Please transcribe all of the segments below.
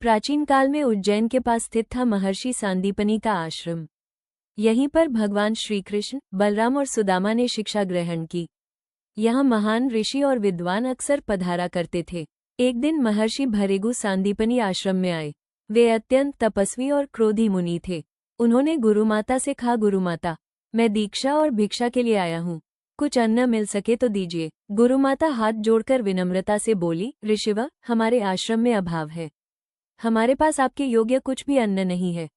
प्राचीन काल में उज्जैन के पास स्थित था महर्षि सांदीपनि का आश्रम। यहीं पर भगवान श्री कृष्ण, बलराम और सुदामा ने शिक्षा ग्रहण की। यहाँ महान ऋषि और विद्वान अक्सर पधारा करते थे। एक दिन महर्षि भृगु सांदीपनि आश्रम में आए। वे अत्यंत तपस्वी और क्रोधी मुनि थे। उन्होंने गुरुमाता से कहा, गुरुमाता, मैं दीक्षा और भिक्षा के लिए आया हूँ, कुछ अन्न मिल सके तो दीजिए। गुरुमाता हाथ जोड़कर विनम्रता से बोली, ऋषिवर, हमारे आश्रम में अभाव है, हमारे पास आपके योग्य कुछ भी अन्न नहीं है।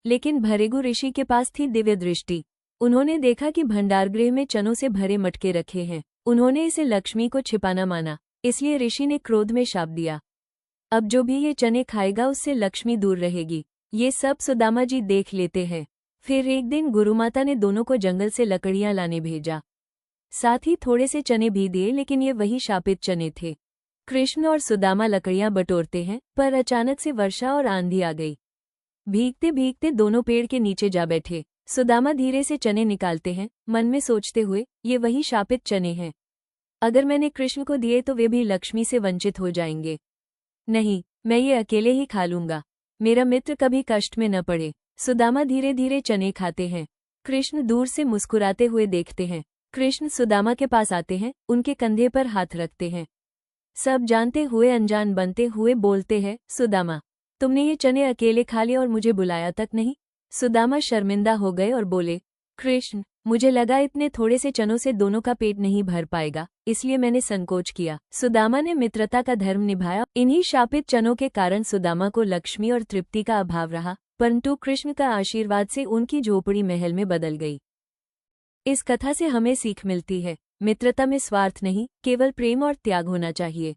लेकिन भृगु ऋषि के पास थी दिव्य दृष्टि। उन्होंने देखा कि भंडारगृह में चनों से भरे मटके रखे हैं। उन्होंने इसे लक्ष्मी को छिपाना माना, इसलिए ऋषि ने क्रोध में शाप दिया, अब जो भी ये चने खाएगा उससे लक्ष्मी दूर रहेगी। ये सब सुदामा जी देख लेते हैं। फिर एक दिन गुरुमाता ने दोनों को जंगल से लकड़ियां लाने भेजा, साथ ही थोड़े से चने भी दिए, लेकिन ये वही शापित चने थे। कृष्ण और सुदामा लकड़ियां बटोरते हैं, पर अचानक से वर्षा और आंधी आ गई। भीगते भीगते दोनों पेड़ के नीचे जा बैठे। सुदामा धीरे से चने निकालते हैं, मन में सोचते हुए, ये वही शापित चने हैं। अगर मैंने कृष्ण को दिए तो वे भी लक्ष्मी से वंचित हो जाएंगे। नहीं, मैं ये अकेले ही खा लूंगा, मेरा मित्र कभी कष्ट में न पड़े। सुदामा धीरे धीरे चने खाते हैं। कृष्ण दूर से मुस्कुराते हुए देखते हैं। कृष्ण सुदामा के पास आते हैं, उनके कंधे पर हाथ रखते हैं। सब जानते हुए अनजान बनते हुए बोलते हैं, सुदामा, तुमने ये चने अकेले खा लिए और मुझे बुलाया तक नहीं। सुदामा शर्मिंदा हो गए और बोले, कृष्ण, मुझे लगा इतने थोड़े से चनों से दोनों का पेट नहीं भर पाएगा, इसलिए मैंने संकोच किया। सुदामा ने मित्रता का धर्म निभाया। इन्हीं शापित चनों के कारण सुदामा को लक्ष्मी और तृप्ति का अभाव रहा, परंतु कृष्ण का आशीर्वाद से उनकी झोपड़ी महल में बदल गई। इस कथा से हमें सीख मिलती है, मित्रता में स्वार्थ नहीं, केवल प्रेम और त्याग होना चाहिए।